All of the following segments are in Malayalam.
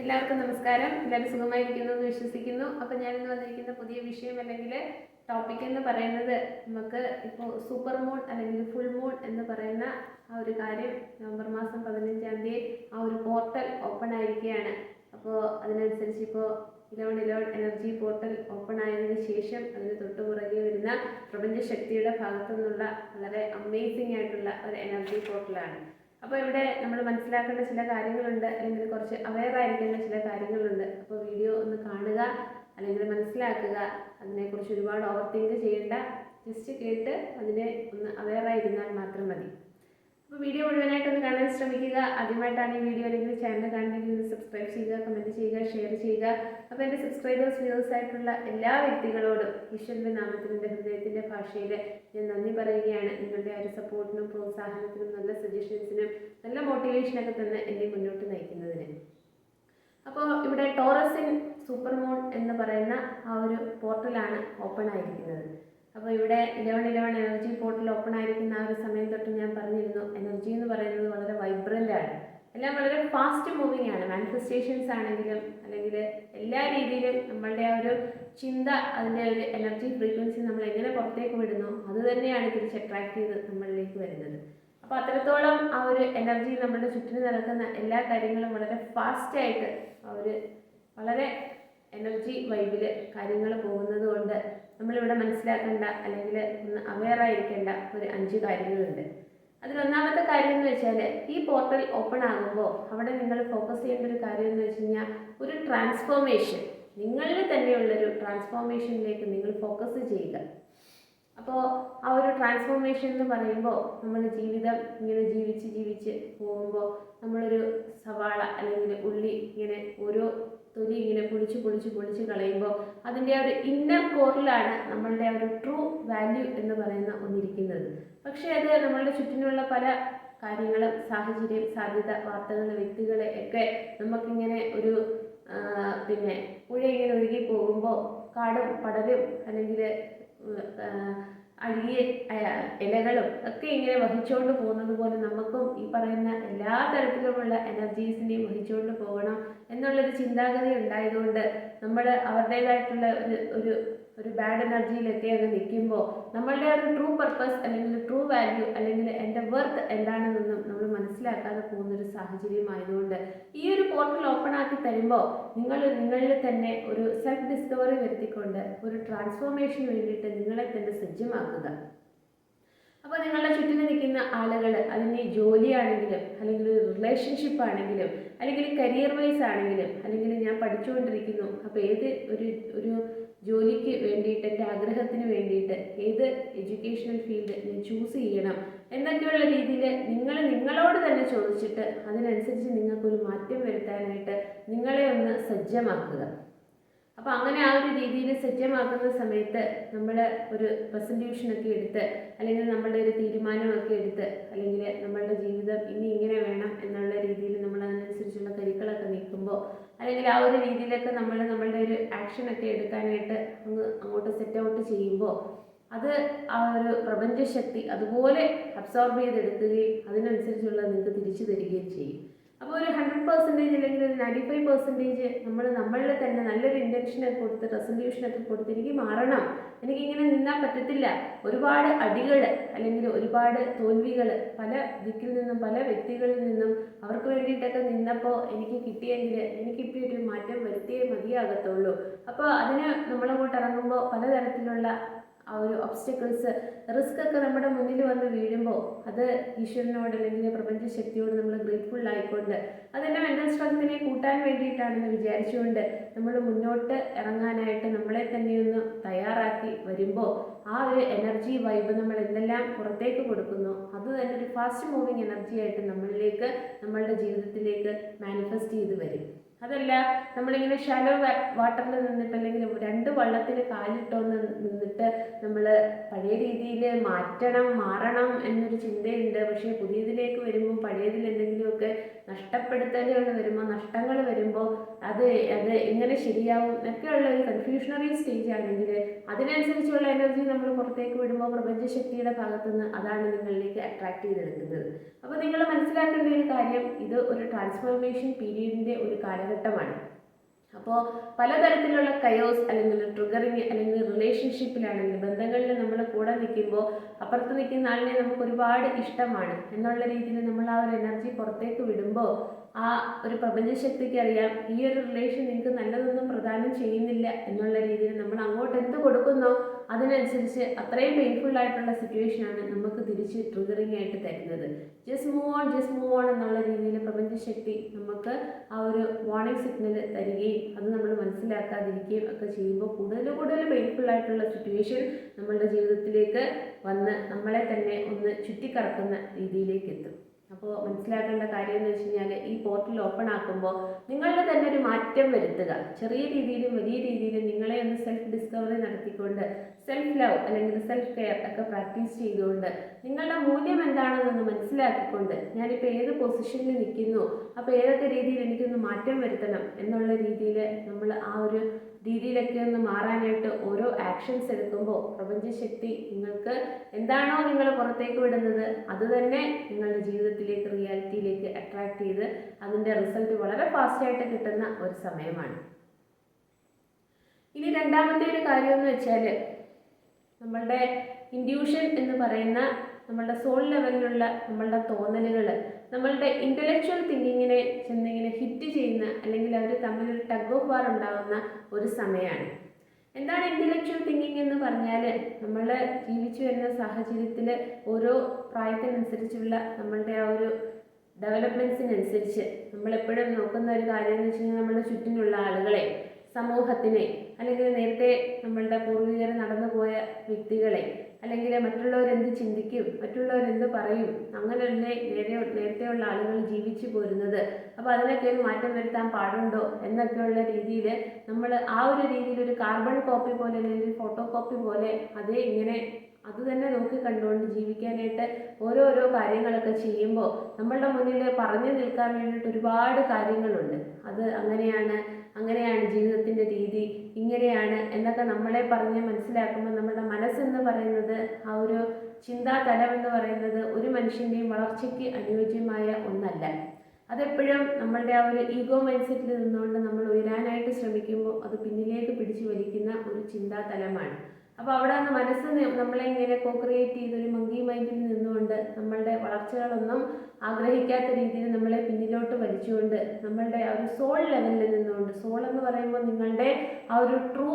എല്ലാവർക്കും നമസ്കാരം. എല്ലാവരും സുഖമായിരിക്കുന്നു എന്ന് വിശ്വസിക്കുന്നു. അപ്പം ഞാനിന്ന് വന്നിരിക്കുന്ന പുതിയ വിഷയം അല്ലെങ്കിൽ ടോപ്പിക് എന്ന് പറയുന്നത് നമുക്ക് ഇപ്പോൾ സൂപ്പർ മൂൺ അല്ലെങ്കിൽ ഫുൾ മൂൺ എന്ന് പറയുന്ന ആ ഒരു കാര്യം നവംബർ മാസം 15-ാം തീയതി ആ ഒരു പോർട്ടൽ ഓപ്പൺ ആയിരിക്കുകയാണ്. അപ്പോൾ അതിനനുസരിച്ച് ഇപ്പോൾ 11/11 എനർജി പോർട്ടൽ ഓപ്പൺ ആയതിനു ശേഷം അതിന് തൊട്ട് പുറകെ വരുന്ന പ്രപഞ്ചശക്തിയുടെ ഭാഗത്തു നിന്നുള്ള വളരെ അമേസിംഗ് ആയിട്ടുള്ള ഒരു എനർജി പോർട്ടലാണ്. അപ്പോൾ ഇവിടെ നമ്മൾ മനസ്സിലാക്കേണ്ട ചില കാര്യങ്ങളുണ്ട്, അല്ലെങ്കിൽ കുറച്ച് അവെയർ ആയിരിക്കേണ്ട ചില കാര്യങ്ങളുണ്ട്. അപ്പോൾ വീഡിയോ ഒന്ന് കാണുക, അല്ലെങ്കിൽ മനസ്സിലാക്കുക. അതിനെക്കുറിച്ച് ഒരുപാട് ഓവർ തിങ്ക് ചെയ്യേണ്ട, ജസ്റ്റ് കേട്ട് അതിനെ ഒന്ന് അവെയർ ആയിരുന്നാൽ മാത്രം മതി. അപ്പോൾ വീഡിയോ മുഴുവനായിട്ടൊന്ന് കാണാൻ ശ്രമിക്കുക. ആദ്യമായിട്ടാണ് ഈ വീഡിയോ അല്ലെങ്കിൽ ചാനൽ കാണുന്നതെങ്കിൽ ഒന്ന് സബ്സ്ക്രൈബ് ചെയ്യുക, കമൻറ്റ് ചെയ്യുക, ഷെയർ ചെയ്യുക. അപ്പോൾ എൻ്റെ സബ്സ്ക്രൈബേഴ്സ് വ്യൂവേഴ്സ് ആയിട്ടുള്ള എല്ലാ വ്യക്തികളോടും ഈശ്വരൻ്റെ നാമത്തിൽ എൻ്റെ ഹൃദയത്തിൻ്റെ ഭാഷയിൽ ഞാൻ നന്ദി പറയുകയാണ്. നിങ്ങളുടെ ആ ഒരു സപ്പോർട്ടിനും പ്രോത്സാഹനത്തിനും നല്ല സജഷൻസിനും നല്ല മോട്ടിവേഷനൊക്കെ തന്നെ എന്നെ മുന്നോട്ട് നയിക്കുന്നതിന്. അപ്പോൾ ഇവിടെ ടോറസിൻ സൂപ്പർ മൂൺ എന്ന് പറയുന്ന ആ ഒരു പോർട്ടലാണ് ഓപ്പൺ ആയിരിക്കുന്നത്. അപ്പോൾ ഇവിടെ 11/11 എനർജി പോർട്ടൽ ഓപ്പൺ ആയിരിക്കുന്ന ആ ഒരു സമയം തൊട്ട് ഞാൻ പറഞ്ഞിരുന്നു, എനർജി എന്ന് പറയുന്നത് വളരെ വൈബ്രൻ്റ് ആണ്, എല്ലാം വളരെ ഫാസ്റ്റ് മൂവിങ് ആണ്. മാനിഫെസ്റ്റേഷൻസ് ആണെങ്കിലും അല്ലെങ്കിൽ എല്ലാ രീതിയിലും നമ്മളുടെ ആ ഒരു ചിന്ത, അതിൻ്റെ ഒരു എനർജി ഫ്രീക്വൻസി നമ്മൾ എങ്ങനെ പുറത്തേക്ക് വിടുന്നു അത് തന്നെയാണ് തിരിച്ച് അട്രാക്ട് ചെയ്ത് നമ്മളിലേക്ക് വരുന്നത്. അപ്പോൾ അത്രത്തോളം ആ ഒരു എനർജി നമ്മളുടെ ചുറ്റിന് നടക്കുന്ന എല്ലാ കാര്യങ്ങളും വളരെ ഫാസ്റ്റായിട്ട് ആ ഒരു വളരെ എനർജി വൈബിൽ കാര്യങ്ങൾ പോകുന്നത് കൊണ്ട് നമ്മളിവിടെ മനസ്സിലാക്കേണ്ട അല്ലെങ്കിൽ ഒന്ന് അവെയറായിരിക്കേണ്ട ഒരു 5 കാര്യങ്ങളുണ്ട്. അതിലൊന്നാമത്തെ കാര്യം എന്ന് വെച്ചാൽ, ഈ പോർട്ടൽ ഓപ്പൺ ആകുമ്പോൾ അവിടെ നിങ്ങൾ ഫോക്കസ് ചെയ്യേണ്ട ഒരു കാര്യം എന്ന് വെച്ച് കഴിഞ്ഞാൽ ഒരു ട്രാൻസ്ഫോർമേഷൻ, നിങ്ങളിൽ തന്നെയുള്ളൊരു ട്രാൻസ്ഫോർമേഷനിലേക്ക് നിങ്ങൾ ഫോക്കസ് ചെയ്യുക. അപ്പോൾ ആ ഒരു ട്രാൻസ്ഫോർമേഷൻ എന്ന് പറയുമ്പോൾ നമ്മൾ ജീവിതം ഇങ്ങനെ ജീവിച്ച് പോകുമ്പോൾ നമ്മളൊരു സവാള അല്ലെങ്കിൽ ഉള്ളി ഇങ്ങനെ ഓരോ തൊലി ഇങ്ങനെ പൊളിച്ച് കളയുമ്പോൾ അതിൻ്റെ ആ ഒരു ഇന്നർ കോറിലാണ് നമ്മളുടെ ആ ഒരു ട്രൂ വാല്യൂ എന്ന് പറയുന്ന ഒന്നിരിക്കുന്നത്. പക്ഷേ അത് നമ്മളുടെ ചുറ്റിനുള്ള പല കാര്യങ്ങളും, സാഹചര്യം, സാധ്യത, വാർത്തകൾ, വ്യക്തികളെ ഒക്കെ നമുക്കിങ്ങനെ ഒരു പുഴ ഇങ്ങനെ ഒഴുകി പോകുമ്പോൾ കാടും പടലും അല്ലെങ്കിൽ അഴുകിയ ഇലകളും ഒക്കെ ഇങ്ങനെ വഹിച്ചുകൊണ്ട് പോകുന്നത് പോലെ നമുക്കും ഈ പറയുന്ന എല്ലാ തരത്തിലുമുള്ള എനർജീസിനെയും വഹിച്ചുകൊണ്ട് പോകണം എന്നുള്ളൊരു ചിന്താഗതി ഉണ്ടായതുകൊണ്ട് നമ്മൾ അവരുടേതായിട്ടുള്ള ഒരു ബാഡ് എനർജിയിലൊക്കെ അത് നിൽക്കുമ്പോൾ നമ്മളുടെ ഒരു ട്രൂ പർപ്പസ് അല്ലെങ്കിൽ ട്രൂ വാല്യൂ അല്ലെങ്കിൽ എൻ്റെ വർത്ത് എന്താണെന്നൊന്നും നമ്മൾ മനസ്സിലാക്കാതെ പോകുന്നൊരു സാഹചര്യമായതുകൊണ്ട് ഈ ഒരു പോർട്ടൽ ഓപ്പൺ ആക്കി തരുമ്പോൾ നിങ്ങളിൽ തന്നെ ഒരു സെൽഫ് ഡിസ്കവറി വരുത്തിക്കൊണ്ട് ഒരു ട്രാൻസ്ഫോർമേഷന് വേണ്ടിയിട്ട് നിങ്ങളെ തന്നെ സജ്ജമാക്കുക. അപ്പോൾ നിങ്ങളുടെ ചുറ്റിന് നിൽക്കുന്ന ആളുകൾ, അതിന് ജോലിയാണെങ്കിലും അല്ലെങ്കിൽ ഒരു റിലേഷൻഷിപ്പ് ആണെങ്കിലും അല്ലെങ്കിൽ കരിയർ വൈസ് ആണെങ്കിലും അല്ലെങ്കിൽ ഞാൻ പഠിച്ചുകൊണ്ടിരിക്കുന്നു, അപ്പോൾ ഏത് ഒരു ജോലിക്ക് വേണ്ടിയിട്ട്, എൻ്റെ ആഗ്രഹത്തിന് വേണ്ടിയിട്ട് ഏത് എഡ്യൂക്കേഷണൽ ഫീൽഡ് ഞാൻ ചൂസ് ചെയ്യണം എന്നൊക്കെയുള്ള രീതിയിൽ നിങ്ങളോട് തന്നെ ചോദിച്ചിട്ട് അതിനനുസരിച്ച് നിങ്ങൾക്കൊരു മാറ്റം വരുത്താനായിട്ട് നിങ്ങളെ ഒന്ന് സജ്ജമാക്കുക. അപ്പോൾ അങ്ങനെ ആ ഒരു രീതിയിൽ സജ്ജമാക്കുന്ന സമയത്ത് നമ്മൾ ഒരു റെസൊല്യൂഷനൊക്കെ എടുത്ത് അല്ലെങ്കിൽ നമ്മളുടെ ഒരു തീരുമാനമൊക്കെ എടുത്ത് അല്ലെങ്കിൽ നമ്മളുടെ ജീവിതം ഇനി ഇങ്ങനെ വേണം എന്നുള്ള രീതിയിൽ നമ്മൾ അതിനനുസരിച്ചുള്ള കരുക്കളൊക്കെ നീക്കുമ്പോൾ അല്ലെങ്കിൽ ആ ഒരു രീതിയിലൊക്കെ നമ്മളുടെ ഒരു ആക്ഷനൊക്കെ എടുക്കാനായിട്ട് അങ്ങോട്ട് സെറ്റ് ഔട്ട് ചെയ്യുമ്പോൾ അത് ആ ഒരു പ്രപഞ്ചശക്തി അതുപോലെ അബ്സോർബ് ചെയ്തെടുക്കുകയും അതിനനുസരിച്ചുള്ള നിങ്ങൾക്ക് തിരിച്ചു തരികയും ചെയ്യും. അപ്പോൾ ഒരു 100% അല്ലെങ്കിൽ ഒരു 95% നമ്മളിൽ തന്നെ നല്ലൊരു ഇൻറ്റൻഷനൊക്കെ കൊടുത്ത് റെസൊല്യൂഷനൊക്കെ കൊടുത്ത് എനിക്ക് മാറണം, എനിക്കിങ്ങനെ നിന്നാൽ പറ്റത്തില്ല, ഒരുപാട് അടികൾ അല്ലെങ്കിൽ ഒരുപാട് തോൽവികൾ പല ദിക്കിൽ നിന്നും പല വ്യക്തികളിൽ നിന്നും അവർക്ക് വേണ്ടിയിട്ടൊക്കെ നിന്നപ്പോൾ എനിക്ക് കിട്ടിയെങ്കിൽ എനിക്കിപ്പോൾ ഒരു മാറ്റം വരുത്തിയേ മതിയാകത്തുള്ളൂ. അപ്പോൾ അതിന് നമ്മളങ്ങോട്ട് ഇറങ്ങുമ്പോൾ പലതരത്തിലുള്ള ആ ഒരു ഒബ്സ്റ്റക്കിൾസ്, റിസ്ക് ഒക്കെ നമ്മുടെ മുന്നിൽ വന്ന് വീഴുമ്പോൾ അത് ഈശ്വരനോട് അല്ലെങ്കിൽ പ്രപഞ്ചശക്തിയോട് നമ്മൾ ഗ്രേറ്റ്ഫുൾ ആയിക്കൊണ്ട് അതെൻ്റെ മെൻ്റൽ സ്ട്രെങ്ത്തിനെ കൂട്ടാൻ വേണ്ടിയിട്ടാണെന്ന് വിചാരിച്ചുകൊണ്ട് നമ്മൾ മുന്നോട്ട് ഇറങ്ങാനായിട്ട് നമ്മളെ തന്നെയൊന്ന് തയ്യാറാക്കി വരുമ്പോൾ ആ ഒരു എനർജി വൈബ് നമ്മൾ എന്തെല്ലാം പുറത്തേക്ക് കൊടുക്കുന്നു അത് തന്നെ ഒരു ഫാസ്റ്റ് മൂവിങ് എനർജി ആയിട്ട് നമ്മളിലേക്ക്, നമ്മളുടെ ജീവിതത്തിലേക്ക് മാനിഫെസ്റ്റ് ചെയ്ത് വരും. അതല്ല നമ്മളിങ്ങനെ ഷാലോ വാട്ടറിൽ നിന്നിട്ട് അല്ലെങ്കിൽ 2 വള്ളത്തിൽ കാലിട്ടോന്ന് നിന്നിട്ട് നമ്മൾ പഴയ രീതിയിൽ മാറണം എന്നൊരു ചിന്തയുണ്ട്. പക്ഷേ പുതിയതിലേക്ക് വരുമ്പോൾ പഴയതിൽ എന്തെങ്കിലുമൊക്കെ നഷ്ടപ്പെടുത്തലുകൾ വരുമ്പോൾ, നഷ്ടങ്ങൾ വരുമ്പോൾ അത് എങ്ങനെ ശരിയാവും എന്നൊക്കെയുള്ള ഒരു കൺഫ്യൂഷണറി സ്റ്റേജ് ആണെങ്കിൽ അതിനനുസരിച്ചുള്ള എനർജി നമ്മൾ പുറത്തേക്ക് വിടുമ്പോൾ പ്രപഞ്ചശക്തിയുടെ ഭാഗത്തുനിന്ന് അതാണ് നിങ്ങളിലേക്ക് അട്രാക്ട് ചെയ്തെടുക്കുന്നത്. അപ്പോൾ നിങ്ങൾ മനസ്സിലാക്കേണ്ട ഒരു കാര്യം, ഇത് ഒരു ട്രാൻസ്ഫോർമേഷൻ പീരീഡിൻ്റെ ഒരു കാലം കാലഘട്ടമാണ്. അപ്പോൾ പലതരത്തിലുള്ള കയോസ് അല്ലെങ്കിൽ ട്രിഗറിങ് അല്ലെങ്കിൽ റിലേഷൻഷിപ്പിലാണെങ്കിൽ ബന്ധങ്ങളിൽ നമ്മൾ കൂടെ നിൽക്കുമ്പോൾ അപ്പുറത്ത് നിൽക്കുന്ന ആളിനെ നമുക്ക് ഒരുപാട് ഇഷ്ടമാണ് എന്നുള്ള രീതിയിൽ നമ്മൾ ആ ഒരു എനർജി പുറത്തേക്ക് വിടുമ്പോൾ ആ ഒരു പ്രപഞ്ചശക്തിക്ക് അറിയാം ഈ ഒരു റിലേഷൻ നിങ്ങൾക്ക് നല്ലതൊന്നും പ്രദാനം ചെയ്യുന്നില്ല എന്നുള്ള രീതിയിൽ നമ്മൾ അങ്ങോട്ട് എന്ത് കൊടുക്കുന്നോ അതിനനുസരിച്ച് അത്രയും പെയിൻഫുൾ ആയിട്ടുള്ള സിറ്റുവേഷനാണ് നമുക്ക് തിരിച്ച് ട്രിഗറിങ് ആയിട്ട് തരുന്നത്. ജസ്റ്റ് മൂവ് ഓൺ എന്നുള്ള രീതിയിൽ പ്രപഞ്ചശക്തി നമുക്ക് ആ ഒരു വാർണിംഗ് സിഗ്നൽ തരികയും അത് നമ്മൾ മനസ്സിലാക്കാതിരിക്കുകയും ഒക്കെ ചെയ്യുമ്പോൾ കൂടുതൽ പെയിൻഫുൾ ആയിട്ടുള്ള സിറ്റുവേഷൻ നമ്മളുടെ ജീവിതത്തിലേക്ക് വന്ന് നമ്മളെ തന്നെ ഒന്ന് ചുറ്റിക്കറക്കുന്ന രീതിയിലേക്ക് എത്തും. അപ്പോൾ മനസ്സിലാക്കേണ്ട കാര്യം എന്ന് വെച്ച് കഴിഞ്ഞാൽ ഈ പോർട്ടൽ ഓപ്പൺ ആക്കുമ്പോൾ നിങ്ങളുടെ തന്നെ ഒരു മാറ്റം വരുത്തുക. ചെറിയ രീതിയിലും വലിയ രീതിയിലും നിങ്ങളെ ഒന്ന് സെൽഫ് ഡിസ്കവറി നടത്തിക്കൊണ്ട് സെൽഫ് ലവ് അല്ലെങ്കിൽ സെൽഫ് കെയർ ഒക്കെ പ്രാക്ടീസ് ചെയ്തുകൊണ്ട് നിങ്ങളുടെ മൂല്യം എന്താണെന്നൊന്ന് മനസ്സിലാക്കിക്കൊണ്ട് ഞാനിപ്പോൾ ഏത് പൊസിഷനിൽ നിൽക്കുന്നു, അപ്പോൾ ഏതൊക്കെ രീതിയിൽ എനിക്കൊന്ന് മാറ്റം വരുത്തണം എന്നുള്ള രീതിയിൽ നമ്മൾ ആ ഒരു രീതിയിലൊക്കെ ഒന്ന് മാറാനായിട്ട് ഓരോ ആക്ഷൻസ് എടുക്കുമ്പോൾ പ്രപഞ്ചശക്തി നിങ്ങൾക്ക് എന്താണോ നിങ്ങൾ പുറത്തേക്ക് വിടുന്നത് അത് തന്നെ നിങ്ങളുടെ ജീവിതത്തിലേക്ക് റിയാലിറ്റിയിലേക്ക് അട്രാക്ട് ചെയ്ത് അതിൻ്റെ റിസൾട്ട് വളരെ ഫാസ്റ്റായിട്ട് കിട്ടുന്ന ഒരു സമയമാണ്. ഇനി രണ്ടാമത്തെ ഒരു കാര്യം എന്ന് വെച്ചാൽ നമ്മളുടെ ഇൻഡ്യൂഷൻ എന്ന് പറയുന്ന നമ്മളുടെ സോൾ ലെവലിലുള്ള നമ്മളുടെ തോന്നലുകൾ നമ്മളുടെ ഇൻ്റലക്ച്വൽ തിങ്കിങ്ങിനെ ചെന്നിങ്ങനെ ഹിറ്റ് ചെയ്യുന്ന അല്ലെങ്കിൽ അവർ തമ്മിലൊരു ടഗ് ഓഫ് വാർ ഉണ്ടാകുന്ന ഒരു സമയമാണ്. എന്താണ് ഇൻ്റലക്ച്വൽ തിങ്കിങ് എന്ന് പറഞ്ഞാൽ നമ്മൾ ജീവിച്ചു വരുന്ന സാഹചര്യത്തിൽ ഓരോ പ്രായത്തിനനുസരിച്ചുള്ള നമ്മളുടെ ആ ഒരു ഡെവലപ്മെൻറ്റ്സിനനുസരിച്ച് നമ്മളെപ്പോഴും നോക്കുന്ന ഒരു കാര്യം എന്ന് വെച്ച് കഴിഞ്ഞാൽ നമ്മുടെ ചുറ്റിനുള്ള ആളുകളെ, സമൂഹത്തിനെ, അല്ലെങ്കിൽ നേരത്തെ നമ്മളുടെ പൂർവികർ നടന്നു പോയ വ്യക്തികളെ, അല്ലെങ്കിൽ മറ്റുള്ളവരെന്ത് ചിന്തിക്കും, മറ്റുള്ളവരെന്ത് പറയും, അങ്ങനെയല്ലേ നേരത്തെയുള്ള ആളുകൾ ജീവിച്ചു പോരുന്നത്, അപ്പോൾ അതിനൊക്കെ ഒരു മാറ്റം വരുത്താൻ പാടുണ്ടോ എന്നൊക്കെയുള്ള രീതിയിൽ നമ്മൾ ആ ഒരു രീതിയിൽ ഒരു കാർബൺ കോപ്പി പോലെ അല്ലെങ്കിൽ ഫോട്ടോ കോപ്പി പോലെ അതേ ഇങ്ങനെ അത് തന്നെ നോക്കി കണ്ടുകൊണ്ട് ജീവിക്കാനായിട്ട് ഓരോരോ കാര്യങ്ങളൊക്കെ ചെയ്യുമ്പോൾ നമ്മളുടെ മുന്നിൽ പറഞ്ഞു നിൽക്കാൻ വേണ്ടിയിട്ട് ഒരുപാട് കാര്യങ്ങളുണ്ട്. അത് അങ്ങനെയാണ് ജീവിതത്തിൻ്റെ രീതി, ഇങ്ങനെയാണ് എന്നൊക്കെ നമ്മളെ പറഞ്ഞ് മനസ്സിലാക്കുമ്പോൾ നമ്മുടെ മനസ്സെന്ന് പറയുന്നത് ആ ഒരു ചിന്താതലം എന്ന് പറയുന്നത് ഒരു മനുഷ്യൻ്റെയും വളർച്ചയ്ക്ക് അനുയോജ്യമായ ഒന്നല്ല. അതെപ്പോഴും നമ്മളുടെ ആ ഒരു ഈഗോ മൈൻഡ് സെറ്റിൽ നിന്നുകൊണ്ട് നമ്മൾ ഉയരാനായിട്ട് ശ്രമിക്കുമ്പോൾ അത് പിന്നിലേക്ക് പിടിച്ചു വലിക്കുന്ന ഒരു ചിന്താതലമാണ്. അപ്പോൾ അവിടെ നിന്ന് മനസ്സ് നമ്മളെ ഇങ്ങനെ കോക്രിയേറ്റ് ചെയ്തൊരു മങ്കി മൈൻഡിൽ നിന്നുകൊണ്ട് നമ്മളുടെ വളർച്ചകളൊന്നും ആഗ്രഹിക്കാത്ത രീതിയിൽ നമ്മളെ പിന്നിലോട്ട് വലിച്ചുകൊണ്ട് നമ്മളുടെ ആ ഒരു സോൾ ലെവലിൽ നിന്നുകൊണ്ട്, സോൾ എന്ന് പറയുമ്പോൾ നിങ്ങളുടെ ആ ഒരു ട്രൂ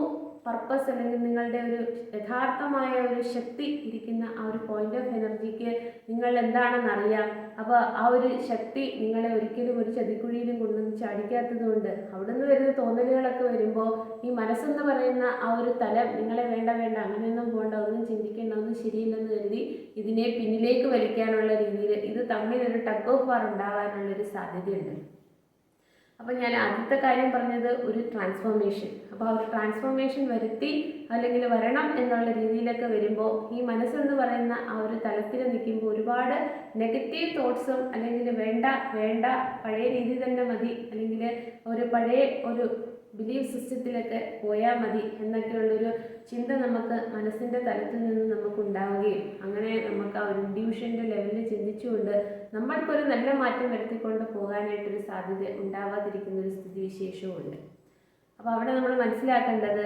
പർപ്പസ് അല്ലെങ്കിൽ നിങ്ങളുടെ ഒരു യഥാർത്ഥമായ ഒരു ശക്തി ഇരിക്കുന്ന ആ ഒരു പോയിന്റ് ഓഫ് എനർജിക്ക് നിങ്ങൾ എന്താണെന്ന് അറിയാം. അപ്പോൾ ആ ഒരു ശക്തി നിങ്ങളെ ഒരിക്കലും ഒരു ചതിക്കുഴിയിലും കൊണ്ടുവന്ന് ചാടിക്കാത്തത് കൊണ്ട് അവിടെ നിന്ന് വരുന്ന തോന്നലുകളൊക്കെ വരുമ്പോൾ ഈ മനസ്സെന്ന് പറയുന്ന ആ ഒരു തലം നിങ്ങളെ വേണ്ട അങ്ങനെയൊന്നും പോകണ്ട, ഒന്നും ചിന്തിക്കേണ്ട, ഒന്നും ശരിയില്ലെന്ന് കരുതി ഇതിനെ പിന്നിലേക്ക് വലിക്കാനുള്ള രീതിയിൽ ഇത് തമ്മിലൊരു ടഗ് ഓഫ് വാർ ഉണ്ടാകാനുള്ളൊരു സാധ്യതയുണ്ട്. അപ്പോൾ ഞാൻ ആദ്യത്തെ കാര്യം പറഞ്ഞത് ഒരു ട്രാൻസ്ഫോർമേഷൻ. അപ്പോൾ ആ ഒരു ട്രാൻസ്ഫോർമേഷൻ വരുത്തി അല്ലെങ്കിൽ വരണം എന്നുള്ള രീതിയിലൊക്കെ വരുമ്പോൾ ഈ മനസ്സെന്ന് പറയുന്ന ആ ഒരു തലത്തിൽ നിൽക്കുമ്പോൾ ഒരുപാട് നെഗറ്റീവ് തോട്ട്സും അല്ലെങ്കിൽ വേണ്ട പഴയ രീതി തന്നെ മതി, അല്ലെങ്കിൽ ഒരു പഴയ ഒരു ബിലീഫ് സിസ്റ്റത്തിലൊക്കെ പോയാൽ മതി എന്നൊക്കെയുള്ളൊരു ചിന്ത നമുക്ക് മനസ്സിൻ്റെ തലത്തിൽ നിന്ന് നമുക്ക് ഉണ്ടാവുകയും അങ്ങനെ നമുക്ക് ആ ഒരു ഇൻഡ്യൂഷൻ്റെ ലെവലിൽ ചിന്തിച്ചുകൊണ്ട് നമ്മൾക്കൊരു നല്ല മാറ്റം വരുത്തിക്കൊണ്ട് പോകാനായിട്ടൊരു സാധ്യത ഉണ്ടാവാതിരിക്കുന്നൊരു സ്ഥിതിവിശേഷവുമുണ്ട്. അപ്പോൾ അവിടെ നമ്മൾ മനസ്സിലാക്കേണ്ടത്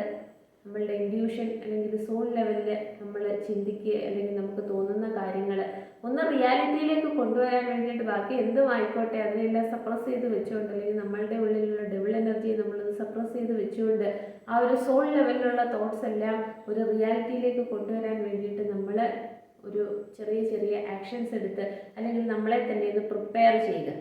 നമ്മളുടെ ഇൻഡ്യൂഷൻ അല്ലെങ്കിൽ സോൾ ലെവലിൽ നമ്മൾ ചിന്തിക്കുക അല്ലെങ്കിൽ നമുക്ക് തോന്നുന്ന കാര്യങ്ങൾ ഒന്ന് റിയാലിറ്റിയിലേക്ക് കൊണ്ടുവരാൻ വേണ്ടിയിട്ട് ബാക്കി എന്തും ആയിക്കോട്ടെ അതിനെല്ലാം സപ്രസ് ചെയ്ത് വെച്ചുകൊണ്ട് അല്ലെങ്കിൽ നമ്മളുടെ ഉള്ളിലുള്ള ഡബിൾ എനർജിയെ നമ്മളത് സപ്രസ് ചെയ്ത് വെച്ചുകൊണ്ട് ആ ഒരു സോൾ ലെവലിലുള്ള തോട്ട്സ് എല്ലാം ഒരു റിയാലിറ്റിയിലേക്ക് കൊണ്ടുവരാൻ വേണ്ടിയിട്ട് നമ്മൾ ഒരു ചെറിയ ആക്ഷൻസ് എടുത്ത് അല്ലെങ്കിൽ നമ്മളെ തന്നെ ഒന്ന് പ്രിപ്പയർ ചെയ്യുക.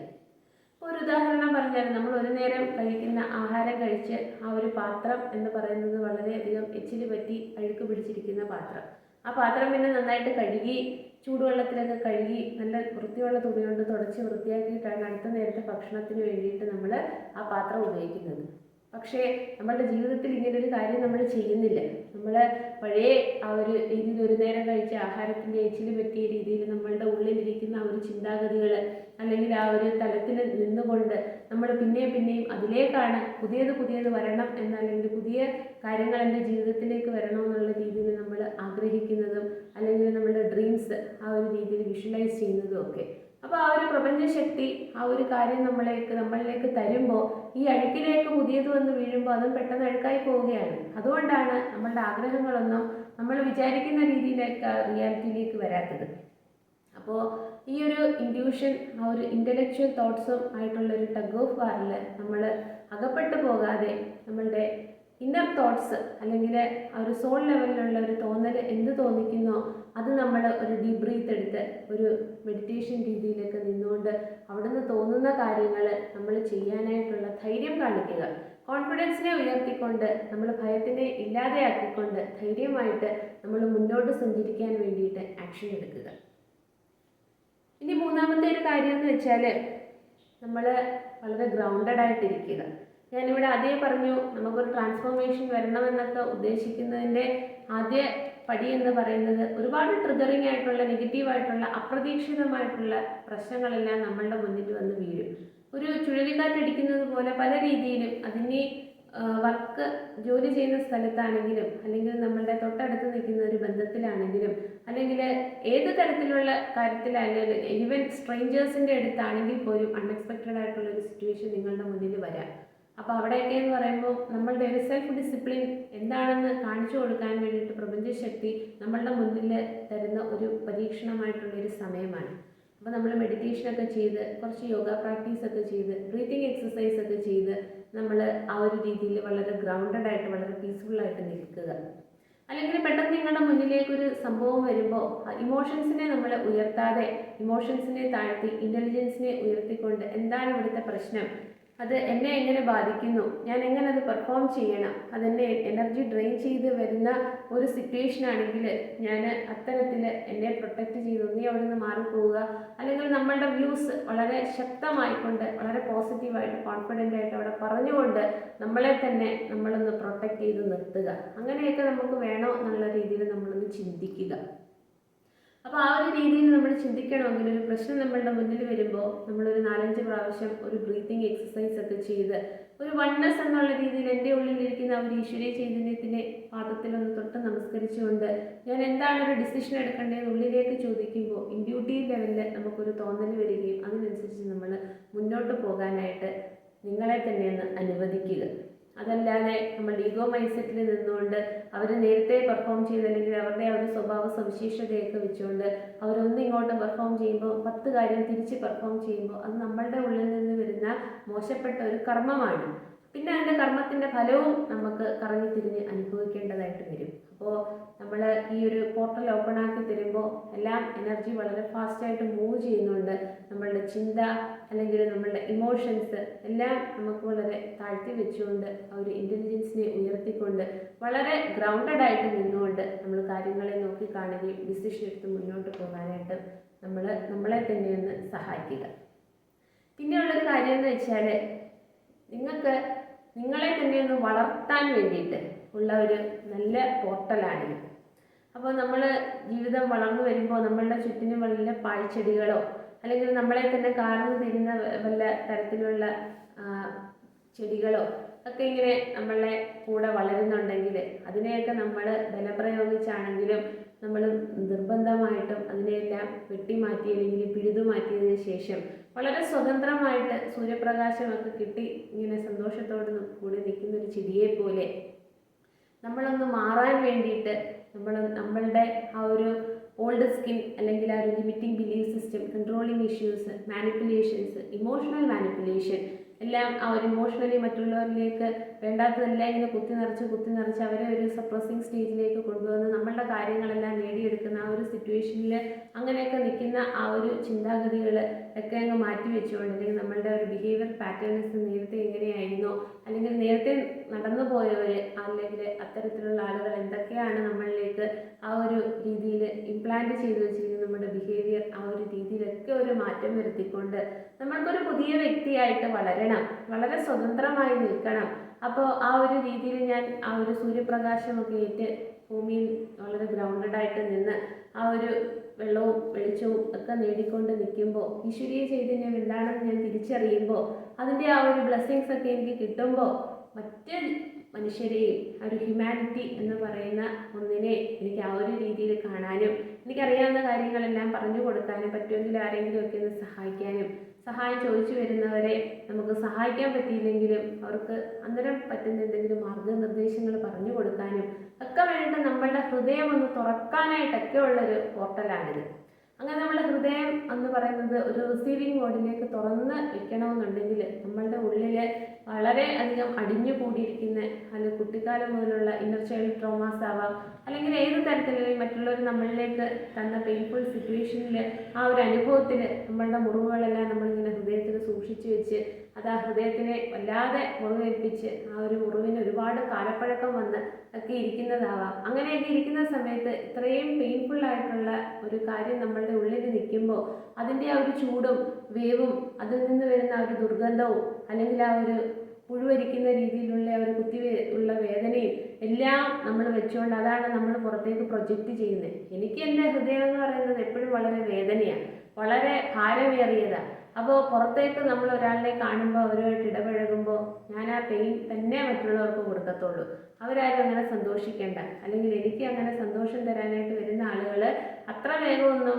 ഒരു ഉദാഹരണം പറഞ്ഞാൽ നമ്മൾ ഒരു നേരം കഴിക്കുന്ന ആഹാരം കഴിച്ച് ആ ഒരു പാത്രം എന്ന് പറയുന്നത് വളരെയധികം എച്ചില് പറ്റി അഴുക്ക് പിടിച്ചിരിക്കുന്ന പാത്രം. ആ പാത്രം പിന്നെ നന്നായിട്ട് കഴുകി ചൂടുവെള്ളത്തിലൊക്കെ കഴുകി നല്ല വൃത്തിയുള്ള തുണി കൊണ്ട് തുടച്ച് വൃത്തിയാക്കിയിട്ടാണ് അടുത്ത നേരത്തെ ഭക്ഷണത്തിന് വേണ്ടിയിട്ട് നമ്മൾ ആ പാത്രം ഉപയോഗിക്കുന്നത്. പക്ഷേ നമ്മളുടെ ജീവിതത്തിൽ ഇങ്ങനൊരു കാര്യം നമ്മൾ ചെയ്യുന്നില്ല. നമ്മൾ പഴയ ആ ഒരു രീതിയിൽ ഒരു നേരം കഴിച്ച ആഹാരത്തിൻ്റെ എച്ചിൽ പറ്റിയ രീതിയിൽ നമ്മളുടെ ഉള്ളിലിരിക്കുന്ന ആ ഒരു ചിന്താഗതികൾ അല്ലെങ്കിൽ ആ ഒരു തലത്തിൽ നിന്നുകൊണ്ട് നമ്മൾ പിന്നെയും അതിലേക്കാണ് പുതിയത് വരണം എന്നല്ലെങ്കിൽ പുതിയ കാര്യങ്ങൾ എൻ്റെ ജീവിതത്തിലേക്ക് വരണമെന്നുള്ള രീതിയിൽ നമ്മൾ ആഗ്രഹിക്കുന്നതും അല്ലെങ്കിൽ നമ്മുടെ ഡ്രീംസ് ആ ഒരു രീതിയിൽ വിഷ്വലൈസ് ചെയ്യുന്നതും ഒക്കെ. അപ്പോൾ ആ ഒരു പ്രപഞ്ചശക്തി ആ ഒരു കാര്യം നമ്മളിലേക്ക് തരുമ്പോൾ ഈ അഴുക്കിലേക്ക് പുതിയത് വന്ന് വീഴുമ്പോൾ അതും പെട്ടെന്ന് അഴുക്കായി പോവുകയാണ്. അതുകൊണ്ടാണ് നമ്മളുടെ ആഗ്രഹങ്ങളൊന്നും നമ്മൾ വിചാരിക്കുന്ന രീതിയിലേക്ക് റിയാലിറ്റിയിലേക്ക് വരാത്തത്. അപ്പോൾ ഈ ഒരു ഇൻഡ്യൂഷൻ, ആ ഒരു ഇൻ്റലക്ച്വൽ തോട്ട്സും ആയിട്ടുള്ളൊരു ടഗ് ഓഫ് വാറിൽ നമ്മൾ അകപ്പെട്ടു പോകാതെ നമ്മളുടെ ഇന്നർ തോട്ട്സ് അല്ലെങ്കിൽ ആ ഒരു സോൾ ലെവലിലുള്ള ഒരു തോന്നൽ എന്ത് തോന്നിക്കുന്നോ അത് നമ്മൾ ഒരു ഡീപ് ബ്രീത്ത് എടുത്ത് ഒരു മെഡിറ്റേഷൻ രീതിയിലേക്ക് നിന്നുകൊണ്ട് അവിടുന്ന് തോന്നുന്ന കാര്യങ്ങൾ നമ്മൾ ചെയ്യാനായിട്ടുള്ള ധൈര്യം കാണിക്കുക. കോൺഫിഡൻസിനെ ഉയർത്തിക്കൊണ്ട് നമ്മൾ ഭയത്തിനെ ഇല്ലാതെയാക്കിക്കൊണ്ട് ധൈര്യമായിട്ട് നമ്മൾ മുന്നോട്ട് സഞ്ചരിക്കാൻ വേണ്ടിയിട്ട് ആക്ഷൻ എടുക്കുക. ഇനി മൂന്നാമത്തെ ഒരു കാര്യം എന്ന് വെച്ചാൽ നമ്മൾ വളരെ ഗ്രൗണ്ടഡ് ആയിട്ടിരിക്കുക. ഞാനിവിടെ ആദ്യം പറഞ്ഞു നമുക്കൊരു ട്രാൻസ്ഫോർമേഷൻ വരണമെന്നൊക്കെ ഉദ്ദേശിക്കുന്നതിൻ്റെ ആദ്യ പടി എന്ന് പറയുന്നത് ഒരുപാട് ട്രിഗറിങ് ആയിട്ടുള്ള നെഗറ്റീവായിട്ടുള്ള അപ്രതീക്ഷിതമായിട്ടുള്ള പ്രശ്നങ്ങളെല്ലാം നമ്മളുടെ മുന്നിൽ വന്ന് വീഴും. ഒരു ചുഴലിക്കാറ്റടിക്കുന്നത് പോലെ പല രീതിയിലും അതിനെ വർക്ക് ജോലി ചെയ്യുന്ന സ്ഥലത്താണെങ്കിലും അല്ലെങ്കിൽ നമ്മളുടെ തൊട്ടടുത്ത് നിൽക്കുന്ന ഒരു ബന്ധത്തിലാണെങ്കിലും അല്ലെങ്കിൽ ഏത് തരത്തിലുള്ള കാര്യത്തിലായാലും ഈവൻ സ്ട്രേഞ്ചേഴ്സിൻ്റെ അടുത്താണെങ്കിൽ പോലും അൺഎക്സ്പെക്റ്റഡ് ആയിട്ടുള്ളൊരു സിറ്റുവേഷൻ നിങ്ങളുടെ മുന്നിൽ വരാം. അപ്പോൾ അവിടെയൊക്കെ എന്ന് പറയുമ്പോൾ നമ്മളുടെ ഒരു സെൽഫ് ഡിസിപ്ലിൻ എന്താണെന്ന് കാണിച്ചു കൊടുക്കാൻ വേണ്ടിയിട്ട് പ്രപഞ്ചശക്തി നമ്മളുടെ മുന്നിൽ തരുന്ന ഒരു പരീക്ഷണമായിട്ടുള്ളൊരു സമയമാണ്. അപ്പോൾ നമ്മൾ മെഡിറ്റേഷനൊക്കെ ചെയ്ത് കുറച്ച് യോഗ പ്രാക്ടീസൊക്കെ ചെയ്ത് ബ്രീത്തിങ് എക്സസൈസ് ഒക്കെ ചെയ്ത് നമ്മൾ ആ ഒരു രീതിയിൽ വളരെ ഗ്രൗണ്ടഡ് ആയിട്ട് വളരെ പീസ്ഫുള്ളായിട്ട് നിൽക്കുക. അല്ലെങ്കിൽ പെട്ടെന്ന് നിങ്ങളുടെ മുന്നിലേക്കൊരു സംഭവം വരുമ്പോൾ ഇമോഷൻസിനെ നമ്മൾ ഉയർത്താതെ ഇമോഷൻസിനെ താഴ്ത്തി ഇൻ്റലിജൻസിനെ ഉയർത്തിക്കൊണ്ട് എന്താണ് ഇവിടുത്തെ പ്രശ്നം, അത് എന്നെ എങ്ങനെ ബാധിക്കുന്നു, ഞാൻ എങ്ങനെ അത് പെർഫോം ചെയ്യണം, അതെന്നെ എനർജി ഡ്രെയിൻ ചെയ്ത് വരുന്ന ഒരു സിറ്റുവേഷൻ ആണെങ്കിൽ ഞാൻ അത്തരത്തിൽ എന്നെ പ്രൊട്ടക്റ്റ് ചെയ്ത് ഒന്നീ അവിടെ നിന്ന് മാറിപ്പോവുക. അല്ലെങ്കിൽ നമ്മളുടെ വ്യൂസ് വളരെ ശക്തമായിക്കൊണ്ട് വളരെ പോസിറ്റീവായിട്ട് കോൺഫിഡൻ്റ് ആയിട്ട് അവിടെ പറഞ്ഞുകൊണ്ട് നമ്മളെ തന്നെ നമ്മളൊന്ന് പ്രൊട്ടക്റ്റ് ചെയ്ത് നിർത്തുക. അങ്ങനെയൊക്കെ നമുക്ക് വേണോ എന്നുള്ള രീതിയിൽ നമ്മളൊന്ന് ചിന്തിക്കുക. അപ്പോൾ ആ ഒരു രീതിയിൽ നമ്മൾ ചിന്തിക്കണമെങ്കിൽ ഒരു പ്രശ്നം നമ്മളുടെ മുന്നിൽ വരുമ്പോൾ നമ്മളൊരു 4-5 പ്രാവശ്യം ഒരു ബ്രീത്തിങ് എക്സസൈസ് ഒക്കെ ചെയ്ത് ഒരു വൺനെസ് എന്നുള്ള രീതിയിൽ എൻ്റെ ഉള്ളിലിരിക്കുന്ന ആ ഒരു ഈശ്വരീയ ചൈതന്യത്തിൻ്റെ പാദത്തിലൊന്ന് തൊട്ട് നമസ്കരിച്ചുകൊണ്ട് ഞാൻ എന്താണ് ഒരു ഡിസിഷൻ എടുക്കേണ്ടതെന്ന് ഉള്ളിലേക്ക് ചോദിക്കുമ്പോൾ ഇൻഡ്യൂട്ടീവ് ലെവലിൽ നമുക്കൊരു തോന്നൽ വരികയും അതിനനുസരിച്ച് നമ്മൾ മുന്നോട്ട് പോകാനായിട്ട് നിങ്ങളെ തന്നെ ഒന്ന് അനുവദിക്കുക. അതല്ലാതെ നമ്മൾ ഈഗോ മൈൻഡ് സെറ്റിൽ നിന്നുകൊണ്ട് അവർ നേരത്തെ പെർഫോം ചെയ്ത് അല്ലെങ്കിൽ അവരുടെ ഒരു സ്വഭാവ സവിശേഷതയൊക്കെ വെച്ചുകൊണ്ട് അവരൊന്നും ഇങ്ങോട്ട് പെർഫോം ചെയ്യുമ്പോൾ 10 കാര്യം തിരിച്ച് പെർഫോം ചെയ്യുമ്പോൾ അത് നമ്മളുടെ ഉള്ളിൽ നിന്ന് വരുന്ന മോശപ്പെട്ട ഒരു കർമ്മമാണ്. പിന്നെ അതിൻ്റെ കർമ്മത്തിൻ്റെ ഫലവും നമുക്ക് കറങ്ങി തിരിഞ്ഞ് അനുഭവിക്കേണ്ടതായിട്ട് വരും. അപ്പോൾ നമ്മൾ ഈ ഒരു പോർട്ടൽ ഓപ്പൺ ആക്കി തരുമ്പോൾ എല്ലാം എനർജി വളരെ ഫാസ്റ്റായിട്ട് മൂവ് ചെയ്യുന്നുണ്ട്. നമ്മളുടെ ചിന്ത അല്ലെങ്കിൽ നമ്മളുടെ ഇമോഷൻസ് എല്ലാം നമുക്ക് വളരെ താഴ്ത്തി വെച്ചുകൊണ്ട് ആ ഒരു ഇൻ്റലിജൻസിനെ ഉയർത്തിക്കൊണ്ട് വളരെ ഗ്രൗണ്ടഡ് ആയിട്ട് നിന്നുകൊണ്ട് നമ്മൾ കാര്യങ്ങളെ നോക്കി കാണുകയും ഡിസിഷൻ എടുത്ത് മുന്നോട്ട് പോകാനായിട്ട് നമ്മളെ തന്നെ ഒന്ന് സഹായിക്കുക. പിന്നെയുള്ളൊരു കാര്യം എന്ന് വെച്ചാൽ നിങ്ങൾക്ക് നിങ്ങളെ തന്നെ ഒന്ന് വളർത്താൻ വേണ്ടിയിട്ട് ഉള്ള ഒരു നല്ല പോർട്ടലാണിത്. അപ്പോൾ നമ്മൾ ജീവിതം വളർന്നു വരുമ്പോൾ നമ്മളുടെ ചുറ്റിനും വല്ല പാഴ്ചെടികളോ അല്ലെങ്കിൽ നമ്മളെ തന്നെ കാർന്നു തിരിയുന്ന വല്ല തരത്തിലുള്ള ചെടികളോ ഒക്കെ ഇങ്ങനെ നമ്മളെ കൂടെ വളരുന്നുണ്ടെങ്കിൽ അതിനെയൊക്കെ നമ്മൾ ബലപ്രയോഗിച്ചാണെങ്കിലും നമ്മൾ നിർബന്ധമായിട്ടും അതിനെയെല്ലാം വെട്ടിമാറ്റി അല്ലെങ്കിൽ പിഴുതു മാറ്റിയതിന് ശേഷം വളരെ സ്വതന്ത്രമായിട്ട് സൂര്യപ്രകാശമൊക്കെ കിട്ടി ഇങ്ങനെ സന്തോഷത്തോട് കൂടി നിൽക്കുന്ന ഒരു ചെടിയെ പോലെ നമ്മളൊന്ന് മാറാൻ വേണ്ടിയിട്ട് നമ്മളുടെ ആ ഒരു ഓൾഡ് സ്കിൻ അല്ലെങ്കിൽ ആ ഒരു limiting belief system, controlling issues, manipulations, emotional manipulation എല്ലാം ആ ഒരു ഇമോഷണലി മറ്റുള്ളവരിലേക്ക് വേണ്ടാത്തതെല്ലാം ഇങ്ങനെ കുത്തി നിറച്ച് അവരെ ഒരു സപ്രസിങ് സ്റ്റേജിലേക്ക് കൊണ്ടുവന്ന് നമ്മളുടെ കാര്യങ്ങളെല്ലാം നേടിയെടുക്കുന്ന ആ ഒരു സിറ്റുവേഷനിൽ അങ്ങനെയൊക്കെ നിൽക്കുന്ന ആ ഒരു ചിന്താഗതികൾ ഒക്കെ അങ്ങ് മാറ്റി വെച്ചുകൊണ്ട് അല്ലെങ്കിൽ നമ്മളുടെ ഒരു ബിഹേവിയർ പാറ്റേൺസ് നേരത്തെ എങ്ങനെയായിരുന്നോ അല്ലെങ്കിൽ നേരത്തെ നടന്നു പോയവർ അല്ലെങ്കിൽ അത്തരത്തിലുള്ള ആളുകൾ എന്തൊക്കെയാണ് നമ്മളിലേക്ക് ആ ഒരു രീതിയിൽ ഇംപ്ലാന്റ് ചെയ്ത് വെച്ചിരിക്കുന്ന നമ്മുടെ ബിഹേവിയർ ആ ഒരു രീതിയിലൊക്കെ ഒരു മാറ്റം വരുത്തിക്കൊണ്ട് നമ്മൾക്കൊരു പുതിയ വ്യക്തിയായിട്ട് വളരണം, വളരെ സ്വതന്ത്രമായി നിൽക്കണം. അപ്പോൾ ആ ഒരു രീതിയിൽ ഞാൻ ആ ഒരു സൂര്യപ്രകാശമൊക്കെ ഏറ്റ് ഭൂമിയിൽ വളരെ ഗ്രൗണ്ടഡായിട്ട് നിന്ന് ആ ഒരു വെള്ളവും വെളിച്ചവും ഒക്കെ നേടിക്കൊണ്ട് നിൽക്കുമ്പോൾ ഈശ്വരീയ ചൈതന്യം എന്താണെന്ന് ഞാൻ തിരിച്ചറിയുമ്പോൾ അതിൻ്റെ ആ ഒരു ബ്ലെസ്സിങ്സ് ഒക്കെ എനിക്ക് കിട്ടുമ്പോൾ മനുഷ്യരെയും ആ ഒരു ഹ്യൂമാനിറ്റി എന്ന് പറയുന്ന ഒന്നിനെ എനിക്ക് ആ ഒരു രീതിയിൽ കാണാനും എനിക്കറിയാവുന്ന കാര്യങ്ങളെല്ലാം പറഞ്ഞു കൊടുക്കാനും പറ്റുമെങ്കിൽ ആരെങ്കിലുമൊക്കെ ഒന്ന് സഹായിക്കാനും സഹായം ചോദിച്ചു വരുന്നവരെ നമുക്ക് സഹായിക്കാൻ പറ്റിയില്ലെങ്കിലും അവർക്ക് അന്നേരം പറ്റുന്ന എന്തെങ്കിലും മാർഗനിർദ്ദേശങ്ങൾ പറഞ്ഞു കൊടുക്കാനും ഒക്കെ വേണ്ട നമ്മളുടെ ഹൃദയം ഒന്ന് തുറക്കാനായിട്ടൊക്കെ ഉള്ളൊരു പോർട്ടലാണിത്. അങ്ങനെ നമ്മുടെ ഹൃദയം എന്ന് പറയുന്നത് ഒരു റിസീവിങ് മോഡിലേക്ക് തുറന്ന് വെക്കണമെന്നുണ്ടെങ്കിൽ നമ്മളുടെ ഉള്ളിൽ വളരെ അധികം അടിഞ്ഞു കൂടിയിരിക്കുന്ന അല്ലെങ്കിൽ കുട്ടിക്കാലം മുതലുള്ള ഇന്നർ ചൈൽഡ് ട്രോമാസ് ആവാം, അല്ലെങ്കിൽ ഏത് തരത്തിലുള്ള മറ്റുള്ളവർ നമ്മളിലേക്ക് തന്ന പെയിൻഫുൾ സിറ്റുവേഷനിൽ ആ ഒരു അനുഭവത്തിൽ നമ്മളുടെ മുറിവുകളെല്ലാം നമ്മളിങ്ങനെ ഹൃദയത്തിൽ സൂക്ഷിച്ചു വെച്ച് അത് ആ ഹൃദയത്തിനെ വല്ലാതെ മുറിവേൽപ്പിച്ച് ആ ഒരു മുറിവിന് ഒരുപാട് കാലപ്പഴക്കം വന്ന് ഒക്കെ ഇരിക്കുന്നതാവാം. അങ്ങനെയൊക്കെ ഇരിക്കുന്ന സമയത്ത് ഇത്രയും പെയിൻഫുൾ ആയിട്ടുള്ള ഒരു കാര്യം നമ്മളുടെ ഉള്ളിൽ നിൽക്കുമ്പോൾ അതിൻ്റെ ആ ഒരു ചൂടും വേവും അതിൽ നിന്ന് വരുന്ന ആ ഒരു ദുർഗന്ധവും അല്ലെങ്കിൽ ആ ഒരു പുഴുവരിക്കുന്ന രീതിയിലുള്ള ഒരു ഉള്ള വേദനയും എല്ലാം നമ്മൾ വെച്ചുകൊണ്ട് അതാണ് നമ്മൾ പുറത്തേക്ക് പ്രൊജക്റ്റ് ചെയ്യുന്നത്. എനിക്ക് എൻ്റെ ഹൃദയം എന്ന് പറയുന്നത് എപ്പോഴും വളരെ വേദനയാണ്, വളരെ ഭാരമേറിയതാണ്. അപ്പോൾ പുറത്തേക്ക് നമ്മൾ ഒരാളിനെ കാണുമ്പോൾ അവരുമായിട്ട് ഇടപഴകുമ്പോൾ ഞാൻ ആ പെയിൻ തന്നെ മറ്റുള്ളവർക്ക് കൊടുക്കത്തുള്ളൂ. അവരാരും അങ്ങനെ സന്തോഷിക്കേണ്ട, അല്ലെങ്കിൽ എനിക്ക് അങ്ങനെ സന്തോഷം തരാനായിട്ട് വരുന്ന ആളുകൾ അത്ര വേഗമൊന്നും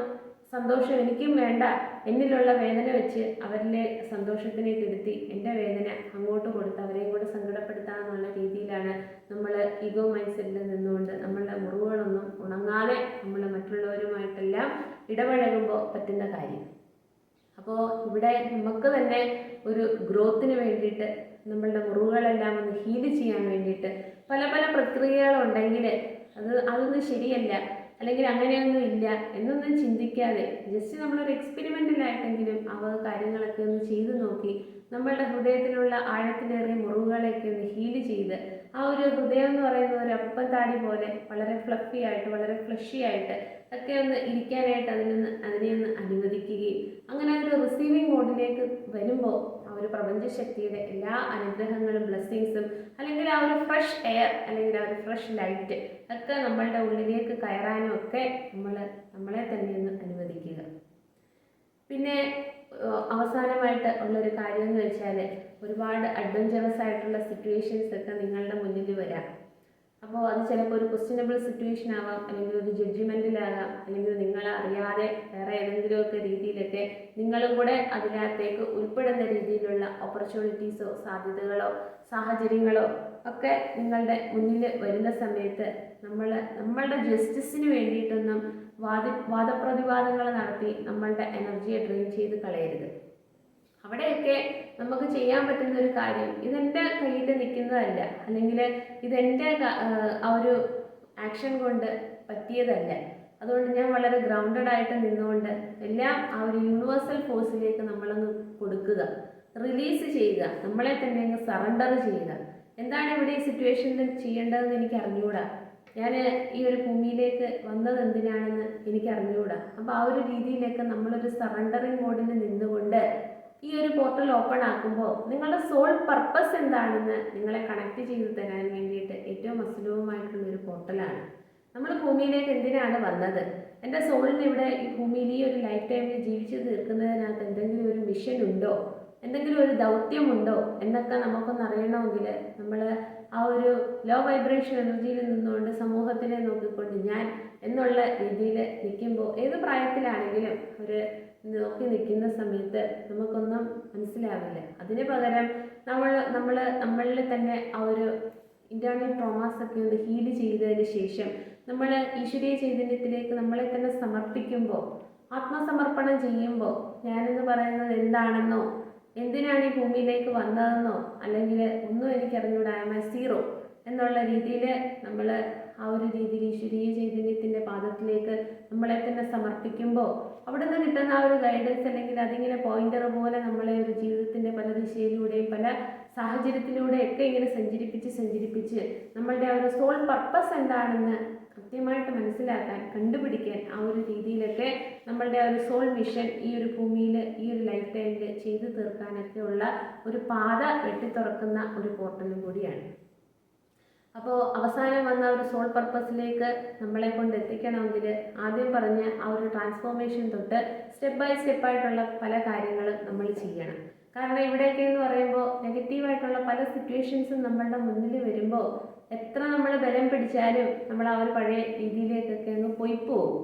സന്തോഷം എനിക്കും വേണ്ട, എന്നിലുള്ള വേദന വെച്ച് അവരിലെ സന്തോഷത്തിനെ കെടുത്തി എൻ്റെ വേദന അങ്ങോട്ട് കൊടുത്ത് അവരെയും കൂടെ സങ്കടപ്പെടുത്താമെന്നുള്ള രീതിയിലാണ് നമ്മൾ ഈഗോ മൈൻഡ് സെറ്റിൽ നിന്നുകൊണ്ട് നമ്മളുടെ മുറിവുകളൊന്നും ഉണങ്ങാതെ നമ്മൾ മറ്റുള്ളവരുമായിട്ടെല്ലാം ഇടപഴകുമ്പോൾ പറ്റുന്ന കാര്യം. അപ്പോൾ ഇവിടെ നമുക്ക് തന്നെ ഒരു ഗ്രോത്തിന് വേണ്ടിയിട്ട് നമ്മളുടെ മുറിവുകളെല്ലാം ഒന്ന് ഹീല് ചെയ്യാൻ വേണ്ടിയിട്ട് പല പല പ്രക്രിയകളുണ്ടെങ്കിൽ അതൊന്നും ശരിയല്ല, അല്ലെങ്കിൽ അങ്ങനെയൊന്നും ഇല്ല എന്നൊന്നും ചിന്തിക്കാതെ ജസ്റ്റ് നമ്മളൊരു എക്സ്പെരിമെൻ്റിലായിട്ടെങ്കിലും കാര്യങ്ങളൊക്കെ ഒന്ന് ചെയ്തു നോക്കി നമ്മളുടെ ഹൃദയത്തിലുള്ള ആഴത്തിലേറിയ മുറിവുകളെയൊക്കെ ഒന്ന് ഹീല് ചെയ്ത് ആ ഒരു ഹൃദയം എന്ന് പറയുന്ന ഒരു അപ്പം താടി പോലെ വളരെ ഫ്ലഫി ആയിട്ട് വളരെ ഫ്ലഷി ആയിട്ട് ഒക്കെ ഒന്ന് ഇരിക്കാനായിട്ട് അതിനെ ഒന്ന് അനുവദിക്കുകയും അങ്ങനെ ഒരു റിസീവിങ് മോഡിലേക്ക് വരുമ്പോൾ ആ ഒരു പ്രപഞ്ചശക്തിയുടെ എല്ലാ അനുഗ്രഹങ്ങളും ബ്ലെസ്സിങ്സും അല്ലെങ്കിൽ ആ ഒരു ഫ്രഷ് എയർ അല്ലെങ്കിൽ ആ ഒരു ഫ്രഷ് ലൈറ്റ് ഒക്കെ നമ്മളുടെ ഉള്ളിലേക്ക് കയറാനും ഒക്കെ നമ്മളെ തന്നെ ഒന്ന് അനുവദിക്കുക. പിന്നെ അവസാനമായിട്ട് ഉള്ളൊരു കാര്യം എന്ന് വെച്ചാൽ ഒരുപാട് അഡ്വഞ്ചറസ് ആയിട്ടുള്ള സിറ്റുവേഷൻസ് ഒക്കെ നിങ്ങളുടെ മുന്നിൽ വരാം. അപ്പോൾ അത് ചിലപ്പോൾ ഒരു ക്വസ്റ്റ്യനബിൾ സിറ്റുവേഷൻ ആവാം, അല്ലെങ്കിൽ ഒരു ജഡ്ജ്മെൻറ്റിലാകാം, അല്ലെങ്കിൽ നിങ്ങളെ അറിയാതെ വേറെ ഏതെങ്കിലുമൊക്കെ രീതിയിലൊക്കെ നിങ്ങളും കൂടെ അതിനകത്തേക്ക് ഉൾപ്പെടുന്ന രീതിയിലുള്ള ഓപ്പർച്യൂണിറ്റീസോ സാധ്യതകളോ സാഹചര്യങ്ങളോ ഒക്കെ നിങ്ങളുടെ മുന്നിൽ വരുന്ന സമയത്ത് നമ്മളുടെ ജസ്റ്റിസിന് വേണ്ടിയിട്ടൊന്നും വാദപ്രതിവാദങ്ങൾ നടത്തി നമ്മളുടെ എനർജിയെ ഡ്രെയിൻ ചെയ്ത് കളയരുത്. അവിടെയൊക്കെ നമുക്ക് ചെയ്യാൻ പറ്റുന്ന ഒരു കാര്യം, ഇതെൻ്റെ കയ്യിൽ നിൽക്കുന്നതല്ല, അല്ലെങ്കിൽ ഇതെൻ്റെ ആ ഒരു ആക്ഷൻ കൊണ്ട് പറ്റിയതല്ല, അതുകൊണ്ട് ഞാൻ വളരെ ഗ്രൗണ്ടഡ് ആയിട്ട് നിന്നുകൊണ്ട് എല്ലാം ആ ഒരു യൂണിവേഴ്സൽ ഫോഴ്സിലേക്ക് നമ്മളങ്ങ് കൊടുക്കുക, റിലീസ് ചെയ്യുക, നമ്മളെ തന്നെ അങ്ങ് സറണ്ടർ ചെയ്യുക. എന്താണ് ഇവിടെ ഈ സിറ്റുവേഷനിൽ ചെയ്യേണ്ടതെന്ന് എനിക്ക് അറിഞ്ഞുകൂടാ, ഞാൻ ഈ ഒരു ഭൂമിയിലേക്ക് വന്നത് എന്തിനാണെന്ന് എനിക്ക് അറിഞ്ഞുകൂടാ. അപ്പോൾ ആ ഒരു രീതിയിലേക്ക് നമ്മളൊരു സറണ്ടറിങ് മോഡിൽ നിന്നുകൊണ്ട് ഈ ഒരു പോർട്ടൽ ഓപ്പൺ ആക്കുമ്പോൾ നിങ്ങളുടെ സോൾ പർപ്പസ് എന്താണെന്ന് നിങ്ങളെ കണക്ട് ചെയ്ത് തരാൻ വേണ്ടിയിട്ട് ഏറ്റവും അസുലഭമായിട്ടുള്ളൊരു പോർട്ടലാണ്. നമ്മൾ ഭൂമിയിലേക്ക് എന്തിനാണ് വന്നത്, എൻ്റെ സോളിന് ഇവിടെ ഈ ഭൂമിയിൽ ഈ ഒരു ലൈഫ് ടൈമിൽ ജീവിച്ച് തീർക്കുന്നതിനകത്ത് എന്തെങ്കിലും ഒരു മിഷൻ ഉണ്ടോ, എന്തെങ്കിലും ഒരു ദൗത്യമുണ്ടോ എന്നൊക്കെ നമുക്കൊന്ന് അറിയണമെങ്കിൽ നമ്മൾ ആ ഒരു ലോ വൈബ്രേഷൻ എനർജിയിൽ നിന്നുകൊണ്ട് സമൂഹത്തിനെ നോക്കിക്കൊണ്ട് ഞാൻ എന്നുള്ള രീതിയിൽ നിൽക്കുമ്പോൾ ഏത് പ്രായത്തിലാണെങ്കിലും ഒരു നോക്കി നിൽക്കുന്ന സമയത്ത് നമുക്കൊന്നും മനസ്സിലാവില്ല. അതിന് പകരം നമ്മളിൽ തന്നെ ആ ഒരു ഇൻറ്റേർണൽ ട്രോമാസ് ഒക്കെ ഒന്ന് ഹീല് ചെയ്തതിന് ശേഷം നമ്മൾ ഈശ്വരീയ ചൈതന്യത്തിലേക്ക് നമ്മളെ തന്നെ സമർപ്പിക്കുമ്പോൾ, ആത്മസമർപ്പണം ചെയ്യുമ്പോൾ ഞാനെന്ന് പറയുന്നത് എന്താണെന്നോ എന്തിനാണ് ഈ ഭൂമിയിലേക്ക് വന്നതെന്നോ അല്ലെങ്കിൽ ഒന്നും എനിക്കറിഞ്ഞൂടാ, ഐ ആം എ സീറോ എന്നുള്ള രീതിയിൽ നമ്മൾ ആ ഒരു രീതിയിൽ ഈശ്വരീയ ചൈതന്യത്തിൻ്റെ പാദത്തിലേക്ക് നമ്മളെ തന്നെ സമർപ്പിക്കുമ്പോൾ അവിടെ നിന്ന് കിട്ടുന്ന ആ ഒരു ഗൈഡൻസ് അല്ലെങ്കിൽ അതിങ്ങനെ പോയിന്റർ പോലെ നമ്മളെ ഒരു ജീവിതത്തിൻ്റെ പല ദിശയിലൂടെയും പല സാഹചര്യത്തിലൂടെയൊക്കെ ഇങ്ങനെ സഞ്ചരിപ്പിച്ച് നമ്മളുടെ ആ ഒരു സോൾ പർപ്പസ് എന്താണെന്ന് കൃത്യമായിട്ട് മനസ്സിലാക്കാൻ കണ്ടുപിടിക്കാൻ ആ ഒരു രീതിയിലൊക്കെ നമ്മളുടെ ആ ഒരു സോൾ മിഷൻ ഈ ഒരു ഭൂമിയിൽ ഈ ഒരു ലൈഫ് ടൈമിൽ ചെയ്തു തീർക്കാനൊക്കെ ഉള്ള ഒരു പാത വെട്ടിത്തുറക്കുന്ന ഒരു പോർട്ടലും കൂടിയാണ്. അപ്പോൾ അവസാനം വന്ന ഒരു സോൾ പർപ്പസിലേക്ക് നമ്മളെ കൊണ്ട് എത്തിക്കണമെങ്കിൽ ആദ്യം പറഞ്ഞ ആ ഒരു ട്രാൻസ്ഫോർമേഷൻ തൊട്ട് സ്റ്റെപ്പ് ബൈ സ്റ്റെപ്പായിട്ടുള്ള പല കാര്യങ്ങളും നമ്മൾ ചെയ്യണം. കാരണം ഇവിടെയൊക്കെ എന്ന് പറയുമ്പോൾ നെഗറ്റീവായിട്ടുള്ള പല സിറ്റുവേഷൻസും നമ്മളുടെ മുന്നിൽ വരുമ്പോൾ എത്ര നമ്മൾ ബലം പിടിച്ചാലും നമ്മൾ ആ ഒരു പഴയ രീതിയിലേക്കൊക്കെ അങ്ങ് പോയി പോകും.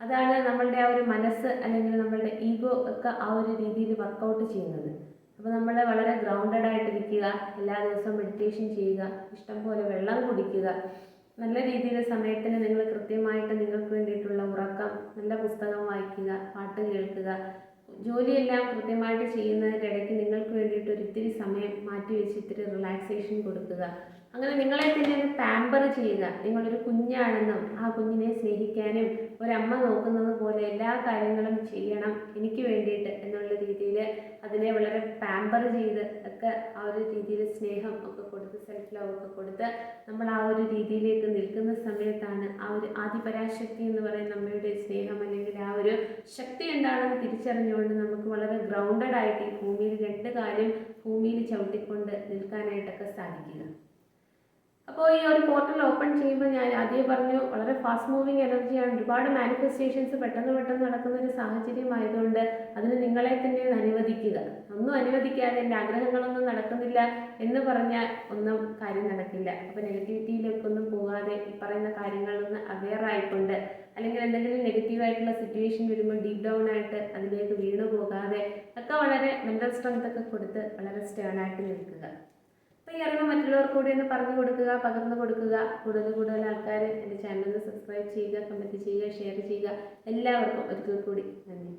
അതാണ് നമ്മളുടെ ആ ഒരു മനസ്സ് അല്ലെങ്കിൽ നമ്മളുടെ ഈഗോ ഒക്കെ ആ ഒരു രീതിയിൽ വർക്കൗട്ട് ചെയ്യുന്നത്. അപ്പോൾ നമ്മൾ വളരെ ഗ്രൗണ്ടഡ് ആയിട്ടിരിക്കുക, എല്ലാ ദിവസവും മെഡിറ്റേഷൻ ചെയ്യുക, ഇഷ്ടംപോലെ വെള്ളം കുടിക്കുക, നല്ല രീതിയിൽ സമയത്തിന് നിങ്ങൾ കൃത്യമായിട്ട് നിങ്ങൾക്ക് വേണ്ടിയിട്ടുള്ള ഉറക്കം, നല്ല പുസ്തകം വായിക്കുക, പാട്ട് കേൾക്കുക, ജോലിയെല്ലാം കൃത്യമായിട്ട് ചെയ്യുന്നതിൻ്റെ ഇടയ്ക്ക് നിങ്ങൾക്ക് വേണ്ടിയിട്ട് ഒരിത്തിരി സമയം മാറ്റി വെച്ച് ഇത്തിരി റിലാക്സേഷൻ കൊടുക്കുക. അങ്ങനെ നിങ്ങളെ തന്നെ ഒന്ന് പാമ്പർ ചെയ്യുക. നിങ്ങളൊരു കുഞ്ഞാണെന്നും ആ കുഞ്ഞിനെ സ്നേഹിക്കാനും ഒരമ്മ നോക്കുന്നത് പോലെ എല്ലാ കാര്യങ്ങളും ചെയ്യണം എനിക്ക് വേണ്ടിയിട്ട് എന്നുള്ള രീതിയിൽ അതിനെ വളരെ പാമ്പർ ചെയ്ത് ഒക്കെ ആ ഒരു രീതിയിൽ സ്നേഹം ഒക്കെ കൊടുത്ത് സെൽഫ് ലവ് ഒക്കെ കൊടുത്ത് നമ്മൾ ആ ഒരു രീതിയിലേക്ക് നിൽക്കുന്ന സമയത്താണ് ആ ഒരു ആദിപരാശക്തി എന്ന് പറയുന്ന അമ്മയുടെ സ്നേഹം അല്ലെങ്കിൽ ആ ഒരു ശക്തി എന്താണെന്ന് തിരിച്ചറിഞ്ഞുകൊണ്ട് നമുക്ക് വളരെ ഗ്രൗണ്ടഡ് ആയിട്ട് ഈ ഭൂമിയിൽ രണ്ട് കാലും ഭൂമിയിൽ ചവിട്ടിക്കൊണ്ട് നിൽക്കാനായിട്ടൊക്കെ സാധിക്കുക. അപ്പോൾ ഈ ഒരു പോർട്ടൽ ഓപ്പൺ ചെയ്യുമ്പോൾ ഞാൻ ആദ്യം പറഞ്ഞു വളരെ ഫാസ്റ്റ് മൂവിങ് എനർജിയാണ്, ഒരുപാട് മാനിഫെസ്റ്റേഷൻസ് പെട്ടെന്ന് നടക്കുന്ന ഒരു സാഹചര്യമായതുകൊണ്ട് അതിന് നിങ്ങളെ തന്നെ അനുവദിക്കുക. ഒന്നും അനുവദിക്കാതെ എൻ്റെ ആഗ്രഹങ്ങളൊന്നും നടക്കുന്നില്ല എന്ന് പറഞ്ഞാൽ ഒന്നും കാര്യം നടക്കില്ല. അപ്പോൾ നെഗറ്റിവിറ്റിയിലേക്കൊന്നും പോകാതെ ഈ പറയുന്ന കാര്യങ്ങളൊന്ന് അവെയർ ആയിക്കൊണ്ട് അല്ലെങ്കിൽ എന്തെങ്കിലും നെഗറ്റീവായിട്ടുള്ള സിറ്റുവേഷൻ വരുമ്പോൾ ഡീപ്പ് ഡൗൺ ആയിട്ട് അതിലേക്ക് വീണു പോകാതെ ഒക്കെ വളരെ മെൻ്റൽ സ്ട്രെങ്ത് ഒക്കെ കൊടുത്ത് വളരെ സ്റ്റേണായിട്ട് നിൽക്കുക. അപ്പോൾ ഈ അറിവ് മറ്റുള്ളവർക്ക് കൂടി ഒന്ന് പറഞ്ഞു കൊടുക്കുക, പകർന്നു കൊടുക്കുക. കൂടുതൽ ആൾക്കാർ എൻ്റെ ചാനൽ ഒന്ന് സബ്സ്ക്രൈബ് ചെയ്യുക, കമൻറ്റ് ചെയ്യുക, ഷെയർ ചെയ്യുക. എല്ലാവർക്കും ഒരിക്കൽ കൂടി നന്ദി.